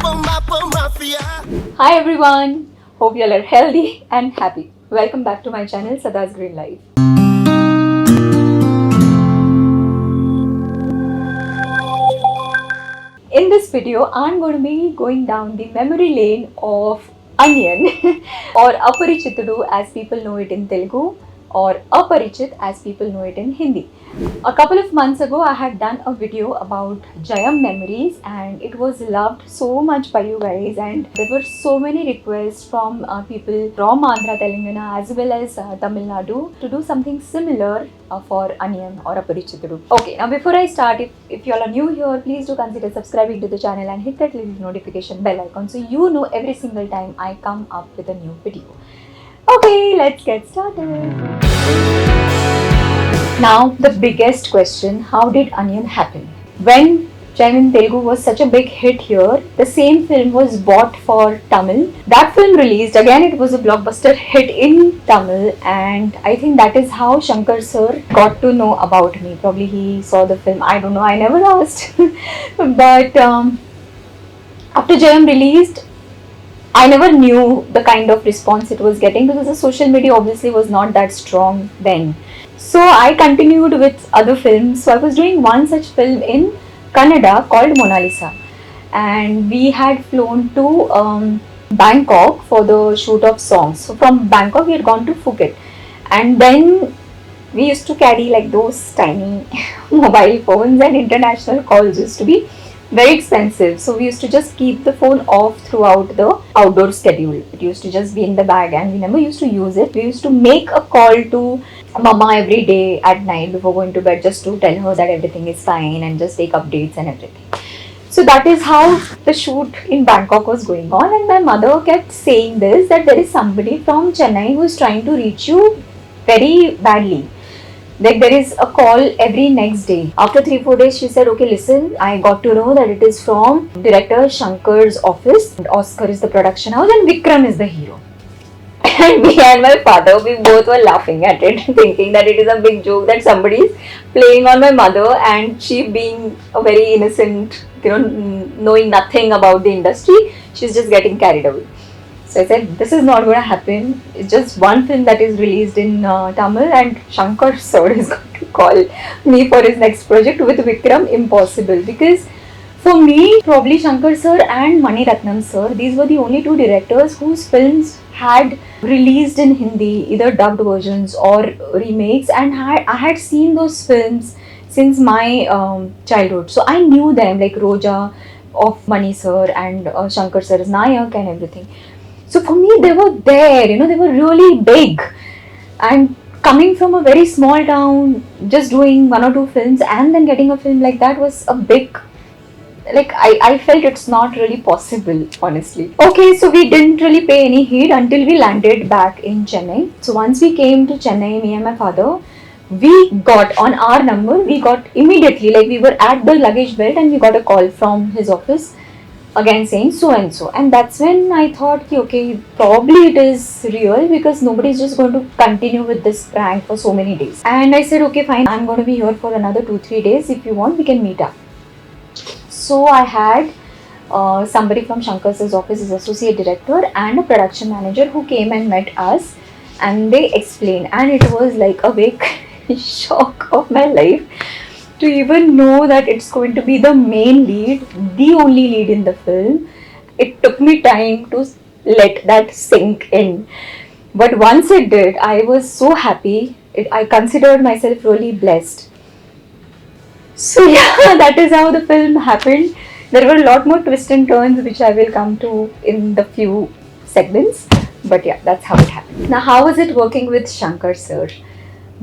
Hi everyone, hope you all are healthy and happy. Welcome back to my channel Sada's Green Life. In this video, I'm going to be going down the memory lane of Anniyan or Aparichitudu as people know it in Telugu, or Aparichit as people know it in Hindi. A couple of months ago, I had done a video about Jayam Memories and it was loved so much by you guys, and there were so many requests from people from Andhra, Telangana as well as Tamil Nadu to do something similar for Anniyan or Aparichitudu. Okay, now before I start, if you all are new here, please do consider subscribing to the channel and hit that little notification bell icon so you know every single time I come up with a new video. Okay, let's get started. Now the biggest question, how did Anniyan happen? When Jayam Telugu was such a big hit here, the same film was bought for Tamil. That film released, again it was a blockbuster hit in Tamil, and I think that is how Shankar sir got to know about me. Probably he saw the film, I don't know, I never asked. But after Jayam released, I never knew the kind of response it was getting because the social media obviously was not that strong then. So I continued with other films. So I was doing one such film in Kannada called Mona Lisa, and we had flown to Bangkok for the shoot of songs. So from Bangkok we had gone to Phuket, and then we used to carry like those tiny mobile phones, and international calls used to be very expensive. So we used to just keep the phone off throughout the outdoor schedule. It used to just be in the bag and we never used to use it. We used to make a call to Mama every day at night before going to bed just to tell her that everything is fine and just take updates and everything. So that is how the shoot in Bangkok was going on, and my mother kept saying this, that there is somebody from Chennai who is trying to reach you very badly. Like there is a call every next day. After 3-4 days, she said, okay, listen, I got to know that it is from director Shankar's office. And Oscar is the production house and Vikram is the hero. And me and my father, we both were laughing at it, thinking that it is a big joke that somebody is playing on my mother, and she being a very innocent, knowing nothing about the industry, she's just getting carried away. So I said, this is not going to happen. It's just one film that is released in Tamil, and Shankar sir is going to call me for his next project with Vikram. Impossible, because for me, probably Shankar sir and Mani Ratnam sir, these were the only two directors whose films had released in Hindi, either dubbed versions or remakes, and I had seen those films since my childhood. So I knew them, like Roja of Mani sir and Shankar sir's Nayak and everything. So for me, they were there, they were really big. And coming from a very small town, just doing 1 or 2 films and then getting a film like that was a big, I felt it's not really possible, honestly. Okay, so we didn't really pay any heed until we landed back in Chennai. So once we came to Chennai, me and my father, we got on our number, we got immediately, like we were at the luggage belt and we got a call from his office. Again saying so and so, and that's when I thought, okay, probably it is real because nobody is just going to continue with this prank for so many days. And I said, okay, fine, I'm going to be here for another 2-3 days. If you want, we can meet up. So I had somebody from Shankar's office, his associate director, and a production manager who came and met us, and they explained, and it was like a big shock of my life to even know that it's going to be the main lead, the only lead in the film. It took me time to let that sink in. But once it did, I was so happy. I considered myself really blessed. So yeah, that is how the film happened. There were a lot more twists and turns which I will come to in the few segments. But yeah, that's how it happened. Now, how was it working with Shankar sir?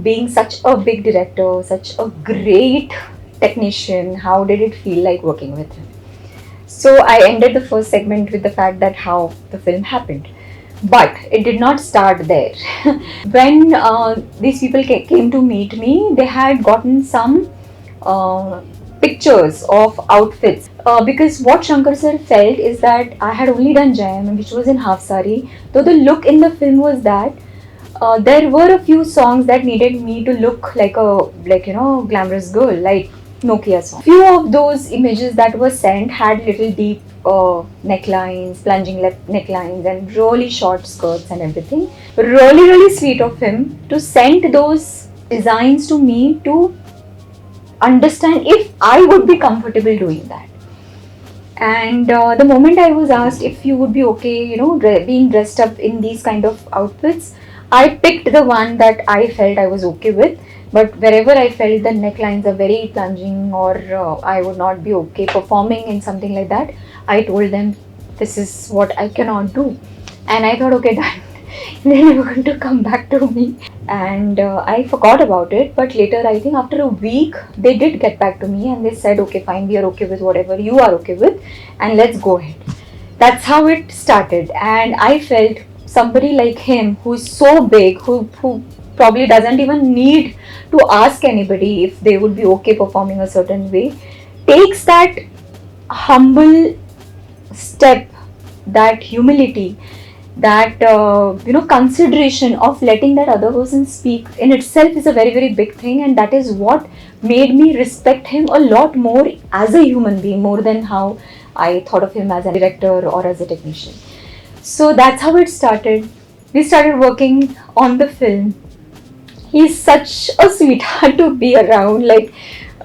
Being such a big director, such a great technician, how did it feel like working with him? So I ended the first segment with the fact that how the film happened. But it did not start there. When these people came to meet me, they had gotten some pictures of outfits. Because what Shankar sir felt is that I had only done Jayam, which was in half sari. Though the look in the film was that there were a few songs that needed me to look like a glamorous girl, like Nokia song. Few of those images that were sent had little deep necklines, plunging necklines, and really short skirts and everything. Really, really sweet of him to send those designs to me to understand if I would be comfortable doing that. And the moment I was asked if you would be okay, being dressed up in these kind of outfits, I picked the one that I felt I was okay with. But wherever I felt the necklines are very plunging, or I would not be okay performing in something like that, I told them this is what I cannot do. And I thought, okay, done. They were going to come back to me, and I forgot about it. But later, I think after a week, they did get back to me and they said, okay, fine, we are okay with whatever you are okay with, and let's go ahead. That's how it started. And I felt somebody like him, who's so big, who probably doesn't even need to ask anybody if they would be okay performing a certain way, takes that humble step, that humility, that consideration of letting that other person speak in itself is a very, very big thing. And that is what made me respect him a lot more as a human being, more than how I thought of him as a director or as a technician. So that's how it started. We started working on the film. He's such a sweetheart to be around.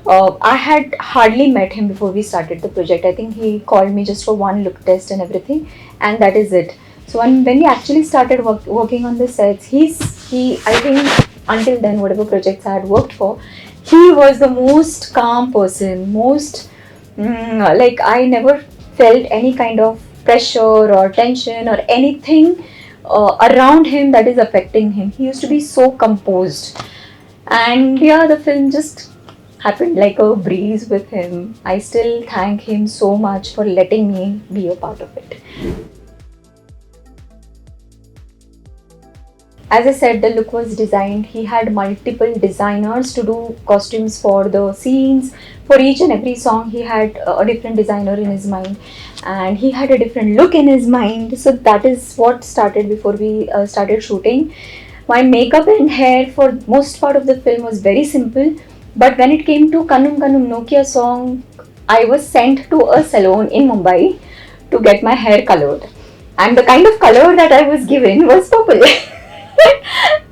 I had hardly met him before we started the project. I think he called me just for one look test and everything, and that is it. So when we actually started working on the sets, I think until then, whatever projects I had worked for, he was the most calm person, I never felt any kind of pressure or tension or anything around him that is affecting him. He used to be so composed. And yeah, the film just happened like a breeze with him. I still thank him so much for letting me be a part of it. As I said, the look was designed. He had multiple designers to do costumes for the scenes. For each and every song, he had a different designer in his mind, and he had a different look in his mind. So that is what started before we started shooting. My makeup and hair for most part of the film was very simple, but when it came to Kannum Kannum Nokia song, I was sent to a salon in Mumbai to get my hair colored. And the kind of color that I was given was purple.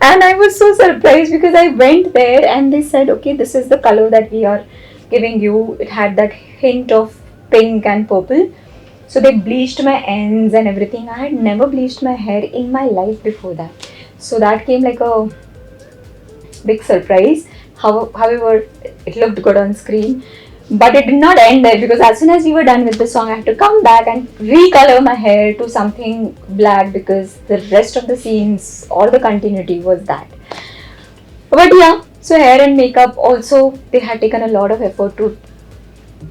And I was so surprised because I went there and they said, okay, this is the color that we are giving you. It had that hint of pink and purple. So they bleached my ends and everything. I had never bleached my hair in my life before that. So that came like a big surprise. However, it looked good on screen. But it did not end there, because as soon as we were done with the song, I had to come back and recolor my hair to something black, because the rest of the scenes or the continuity was that. But yeah, so hair and makeup also, they had taken a lot of effort to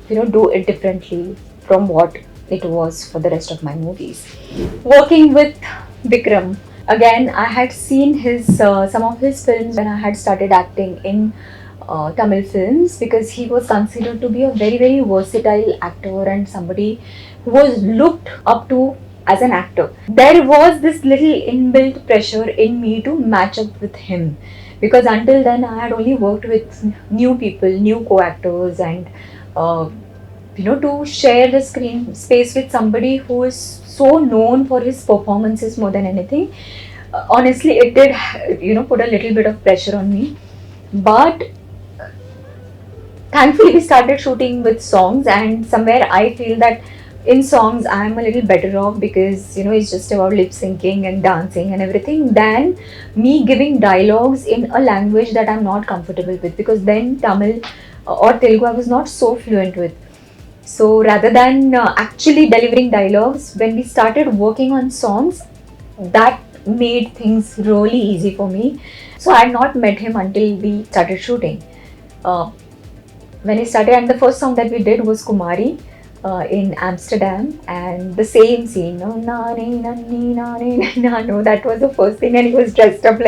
do it differently from what it was for the rest of my movies. Working with Vikram, again, I had seen his some of his films when I had started acting in Tamil films, because he was considered to be a very, very versatile actor and somebody who was looked up to as an actor. There was this little inbuilt pressure in me to match up with him, because until then I had only worked with new people, new co-actors, and to share the screen space with somebody who is so known for his performances more than anything. Honestly, it did put a little bit of pressure on me, but thankfully we started shooting with songs, and somewhere I feel that in songs I'm a little better off, because it's just about lip syncing and dancing and everything, than me giving dialogues in a language that I'm not comfortable with, because then Tamil or Telugu I was not so fluent with. So rather than actually delivering dialogues, when we started working on songs, that made things really easy for me. So I had not met him until we started shooting. When we started, and the first song that we did was Kumari in Amsterdam, and the same scene, no, that was the first thing, and he was dressed up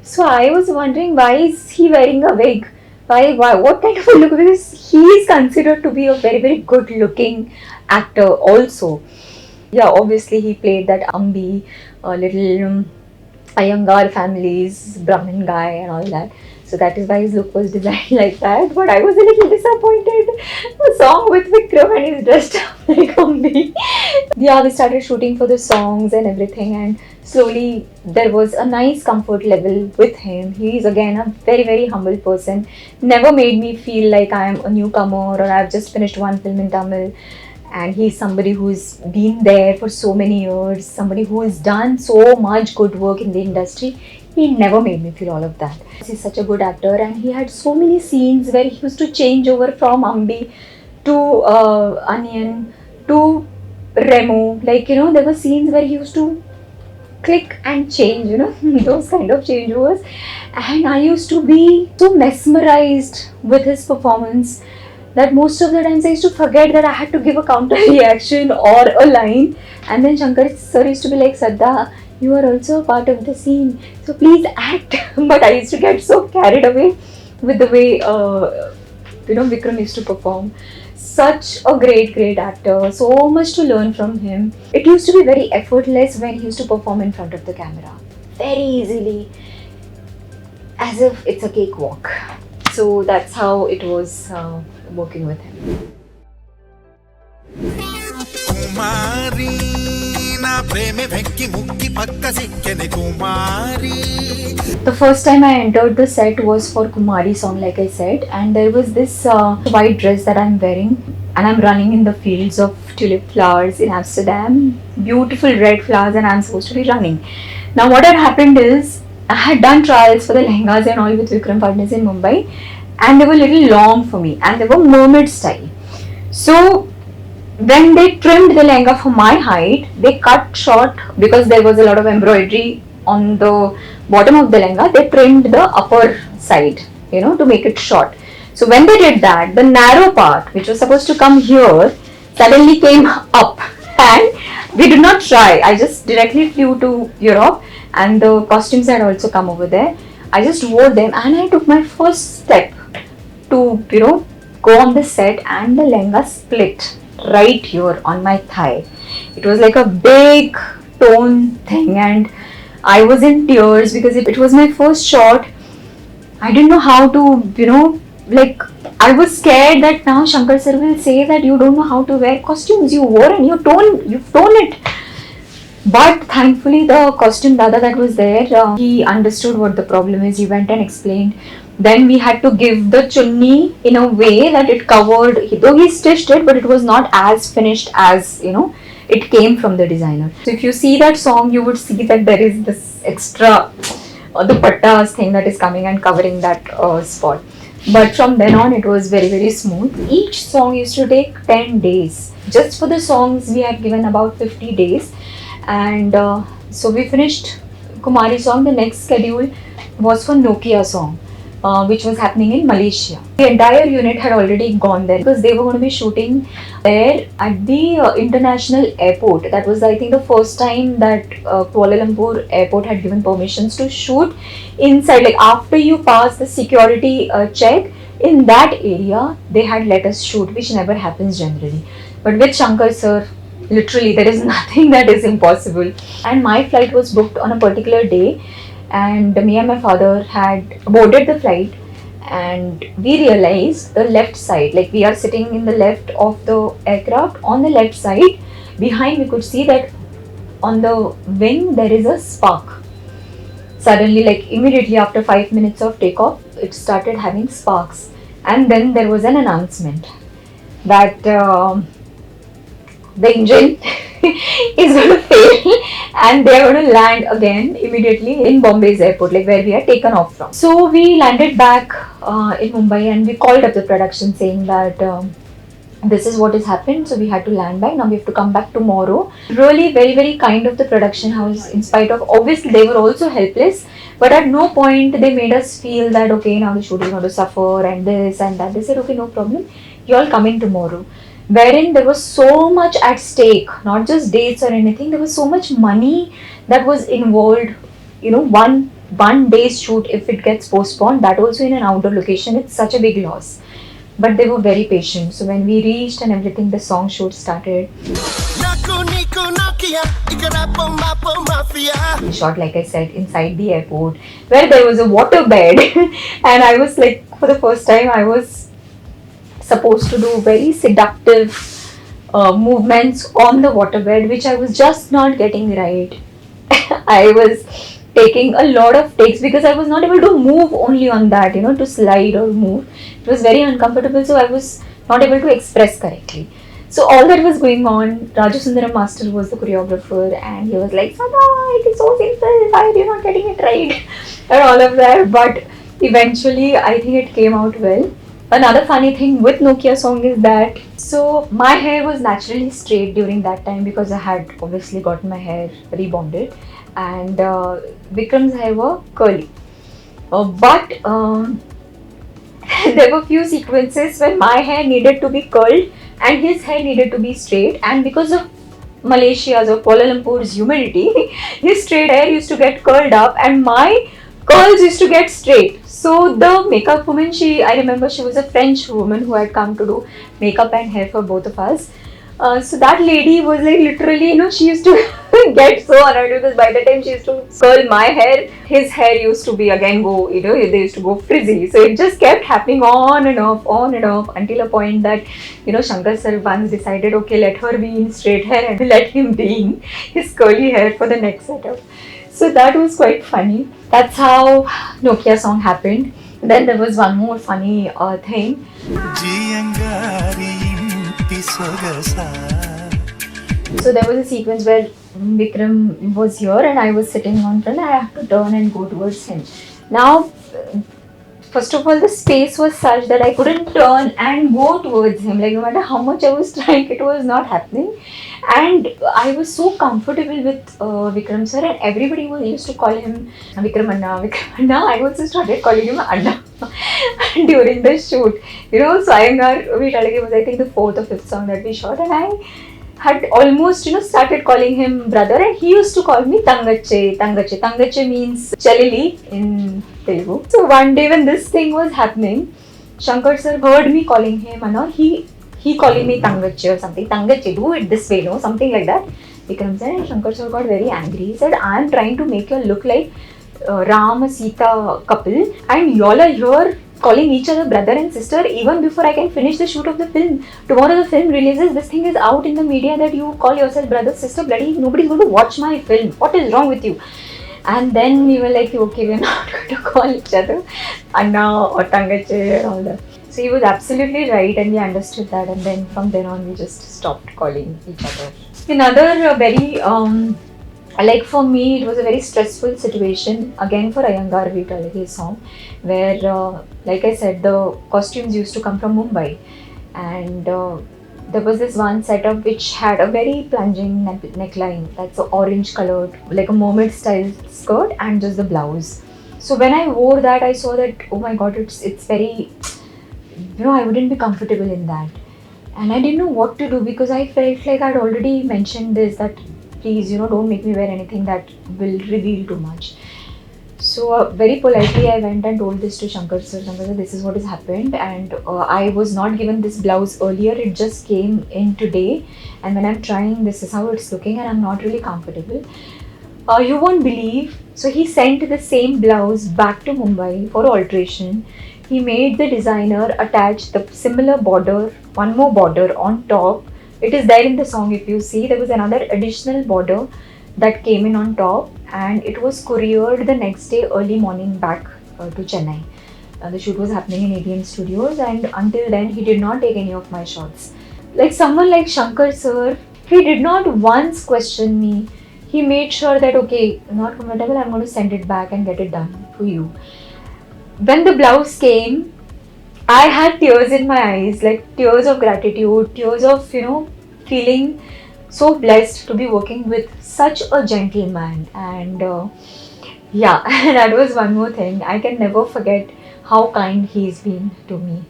So I was wondering, why is he wearing a wig? Why, what kind of a look? Because he is considered to be a very, very good looking actor also. Yeah, obviously he played that Ambi, little Iyengar families, Brahmin guy and all that. So that is why his look was designed like that. But I was a little disappointed. The song with Vikram and he's dressed up like Ambi. Yeah, we started shooting for the songs and everything, and slowly there was a nice comfort level with him. He is again a very, very humble person. Never made me feel like I am a newcomer or I've just finished one film in Tamil. And he's somebody who's been there for so many years, somebody who has done so much good work in the industry. He never made me feel all of that. He's such a good actor, and he had so many scenes where he used to change over from Ambi to Anniyan to Remo. Like, there were scenes where he used to click and change, those kind of changeovers. And I used to be so mesmerized with his performance that most of the times I used to forget that I had to give a counter reaction or a line. And then Shankar sir used to be like, Sadaa, you are also a part of the scene, so please act. But I used to get so carried away with the way Vikram used to perform. Such a great actor, so much to learn from him. It used to be very effortless when he used to perform in front of the camera, very easily, as if it's a cakewalk. So that's how it was working with him. The first time I entered the set was for Kumari song, like I said, and there was this white dress that I'm wearing, and I'm running in the fields of tulip flowers in Amsterdam, beautiful red flowers, and I'm supposed to be running. Now what had happened is, I had done trials for the lehengas and all with Vikram partners in Mumbai, and they were a little long for me, and they were mermaid style. So when they trimmed the lehenga for my height, they cut short, because there was a lot of embroidery on the bottom of the lehenga. They trimmed the upper side, to make it short. So when they did that, the narrow part, which was supposed to come here, suddenly came up, and we did not try. I just directly flew to Europe, and the costumes had also come over there. I just wore them, and I took my first step to, go on the set, and the lehenga split right here on my thigh. It was like a big tone thing, and I was in tears because it was my first shot. I didn't know how to, I was scared that now Shankar sir will say that you don't know how to wear costumes. You wore and you've torn it. But thankfully the costume dada that was there, he understood what the problem is. He went and explained. Then we had to give the chunni in a way that it covered, though he stitched it, but it was not as finished as, it came from the designer. So if you see that song, you would see that there is this extra, the pattas thing that is coming and covering that spot. But from then on, it was very, very smooth. Each song used to take 10 days. Just for the songs, we had given about 50 days. And so we finished Kumari song. The next schedule was for Nokia song, which was happening in Malaysia. The entire unit had already gone there because they were going to be shooting there at the international airport. That was, I think, the first time that Kuala Lumpur airport had given permissions to shoot inside. Like after you pass the security check in that area, they had let us shoot, which never happens generally. But with Shankar sir, literally there is nothing that is impossible. And my flight was booked on a particular day, and me and my father had boarded the flight, and we realized the left side, like we are sitting in the left of the aircraft, on the left side behind we could see that on the wing there is a spark. Suddenly, like immediately after 5 minutes of takeoff, it started having sparks, and then there was an announcement that the engine is going to fail and they are going to land again immediately in Bombay's airport, like where we had taken off from. So we landed back in Mumbai, and we called up the production saying that this is what has happened, so we had to land back. Now we have to come back tomorrow. Really very, very kind of the production house, in spite of obviously they were also helpless, but at no point they made us feel that okay, now the shoot is going to suffer and this and that. They said okay, no problem, you all come in tomorrow. Wherein there was so much at stake, not just dates or anything, there was so much money that was involved. One day's shoot, if it gets postponed, that also in an outdoor location, it's such a big loss. But they were very patient. So when we reached and everything, the song shoot started. We shot, like I said, inside the airport where there was a water bed and I was like, for the first time I was supposed to do very seductive movements on the waterbed, which I was just not getting right. I was taking a lot of takes because I was not able to move only on that, to slide or move. It was very uncomfortable, so I was not able to express correctly. So all that was going on, Raju Sundaram Master was the choreographer and he was like, Sadaa, it is so simple, why are you not getting it right? And all of that, but eventually I think it came out well. Another funny thing with Nokia song is that, so my hair was naturally straight during that time because I had obviously gotten my hair rebonded, and Vikram's hair were curly. But there were few sequences when my hair needed to be curled and his hair needed to be straight, and because of Malaysia's or Kuala Lumpur's humidity, his straight hair used to get curled up and my curls used to get straight. So the makeup woman, I remember she was a French woman who had come to do makeup and hair for both of us. So that lady was like literally, she used to get so annoyed because by the time she used to curl my hair, his hair used to be again go, they used to go frizzy. So it just kept happening on and off until a point that, Shankar sir once decided, okay, let her be in straight hair and let him be in his curly hair for the next setup. So that was quite funny. That's how Nokia song happened. Then there was one more funny thing. So there was a sequence where Vikram was here and I was sitting on front and I had to turn and go towards him. Now, first of all, the space was such that I couldn't turn and go towards him. Like no matter how much I was trying, it was not happening. And I was so comfortable with Vikram sir, and everybody used to call him Vikram Anna. I also started calling him Anna during the shoot. So Iyengar was, I think, the 4th or 5th song that we shot, and I had almost, started calling him brother, and he used to call me Tangache. Tangache means Chalili in Telugu. So one day when this thing was happening, Shankar sir heard me calling him Anna. He calling me Tangache or something. Tangache, do it this way, something like that. Vikram said, and Shankar sir got very angry. He said, I am trying to make you look like Ram Sita couple, and y'all are here calling each other brother and sister even before I can finish the shoot of the film. Tomorrow the film releases, this thing is out in the media that you call yourself brother, sister, bloody nobody's going to watch my film. What is wrong with you? And then we were like, okay, we're not going to call each other Anna or Tangache and all that. So he was absolutely right and we understood that, and then from then on we just stopped calling each other. Another very, like for me, it was a very stressful situation again for Iyengar Veetalage song, where like I said, the costumes used to come from Mumbai, and there was this one setup which had a very plunging neckline, that's an orange colored, like a mermaid style skirt, and just the blouse. So when I wore that, I saw that, oh my god, it's very, I wouldn't be comfortable in that. And I didn't know what to do because I felt like I'd already mentioned this, that please, don't make me wear anything that will reveal too much. So very politely I went and told this to Shankar sir, this is what has happened, and I was not given this blouse earlier, it just came in today, and when I'm trying, this is how it's looking and I'm not really comfortable. You won't believe, so he sent the same blouse back to Mumbai for alteration. He made the designer attach the similar border, one more border on top. It is there in the song, if you see, there was another additional border that came in on top, and it was couriered the next day early morning back to Chennai. The shoot was happening in ABM Studios, and until then he did not take any of my shots. Like someone like Shankar sir, he did not once question me. He made sure that, okay, not comfortable, I'm going to send it back and get it done for you. When the blouse came, I had tears in my eyes, like tears of gratitude, tears of, feeling so blessed to be working with such a gentleman. And yeah, that was one more thing. I can never forget how kind he's been to me.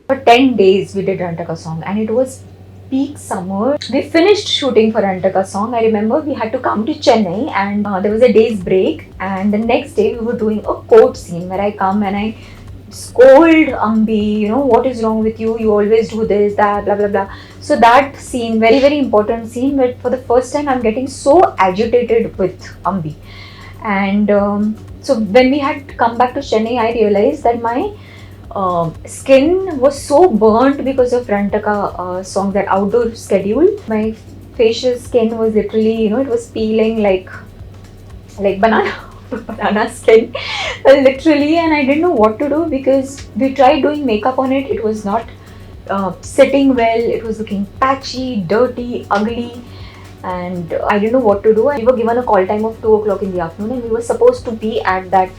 For 10 days we did Rantaka song, and it was peak summer. We finished shooting for Rantaka song. I remember we had to come to Chennai, and there was a day's break, and the next day we were doing a court scene where I come and I scold Ambi, what is wrong with you? You always do this, that, blah, blah, blah. So that scene, very, very important scene, but for the first time I'm getting so agitated with Ambi. And so when we had come back to Chennai, I realized that my skin was so burnt because of Rantaka song, that outdoor schedule. My facial skin was literally, it was peeling like banana. Banana skin literally, and I didn't know what to do because we tried doing makeup on it. It was not sitting well. It was looking patchy, dirty, ugly, and I didn't know what to do. We were given a call time of 2 o'clock in the afternoon, and we were supposed to be at that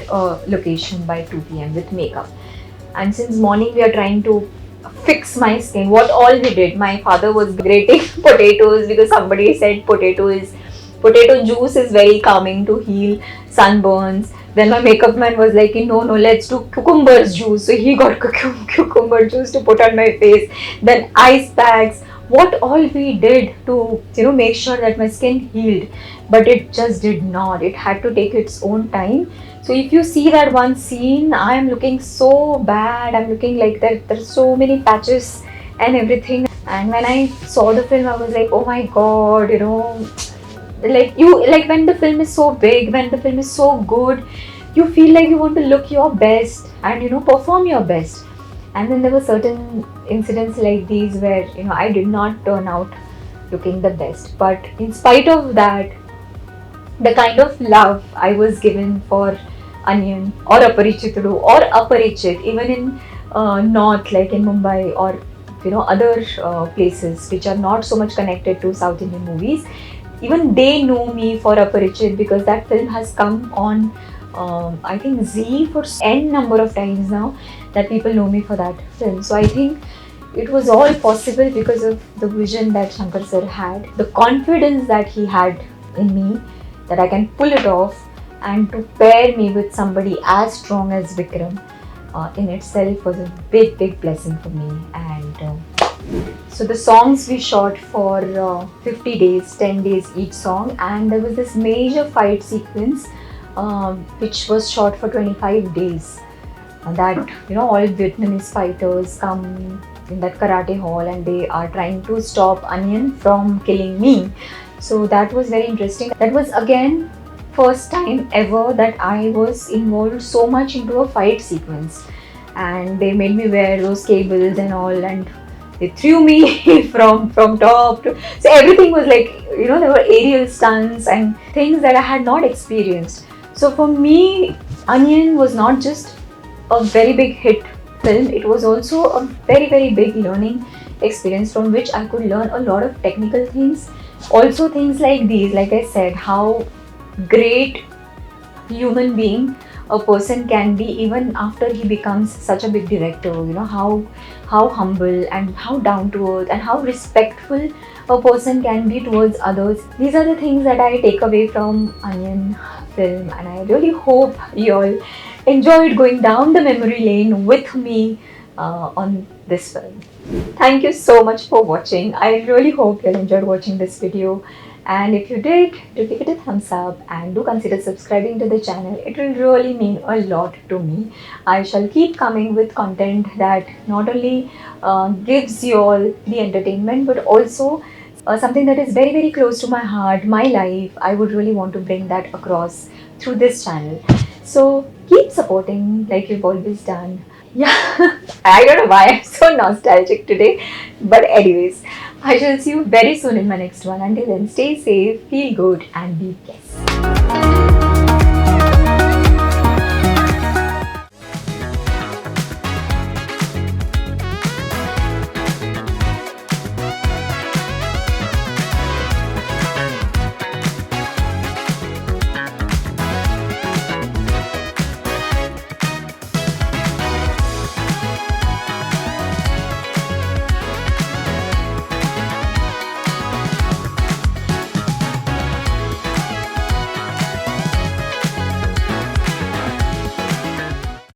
location by 2 p.m. with makeup. And since morning we are trying to fix my skin. What all we did, my father was grating potatoes because somebody said potato juice is very calming to heal sunburns. Then my makeup man was like, no, let's do cucumber juice. So he got cucumber juice to put on my face. Then ice packs. What all we did to make sure that my skin healed, but it just did not. It had to take its own time. So if you see that one scene, I am looking so bad. I'm looking like that. There's so many patches and everything. And when I saw the film, I was like, oh my god, like when the film is so big, when the film is so good, you feel like you want to look your best and perform your best. And then there were certain incidents like these where I did not turn out looking the best, but in spite of that, the kind of love I was given for Anniyan or Aparichitudu or Aparichit, even in North, like in Mumbai, or other places which are not so much connected to South Indian movies, even they know me for Aparichit because that film has come on I think Z for n number of times now, that people know me for that film. So I think it was all possible because of the vision that Shankar sir had, the confidence that he had in me, that I can pull it off, and to pair me with somebody as strong as Vikram in itself was a big, big blessing for me. And so the songs we shot for 50 days, 10 days each song, and there was this major fight sequence which was shot for 25 days. That all Vietnamese fighters come in that karate hall and they are trying to stop Anniyan from killing me. So that was very interesting. That was again first time ever that I was involved so much into a fight sequence, and they made me wear those cables and all, and they threw me from top to, so everything was like there were aerial stunts and things that I had not experienced. So for me, Anniyan was not just a very big hit film, it was also a very, very big learning experience from which I could learn a lot of technical things. Also things like these, like I said, how great human being a person can be even after he becomes such a big director, how humble and how down to earth and how respectful a person can be towards others. These are the things that I take away from Anniyan film, and I really hope you all enjoyed going down the memory lane with me on this film. Thank you so much for watching. I really hope you all enjoyed watching this video, and if you did, do give it a thumbs up and do consider subscribing to the channel. It will really mean a lot to me. I shall keep coming with content that not only gives you all the entertainment, but also something that is very, very close to my heart, my life. I would really want to bring that across through this channel. So keep supporting like you've always done. Yeah, I don't know why I'm so nostalgic today, but anyways, I shall see you very soon in my next one. Until then, stay safe, feel good, and be blessed.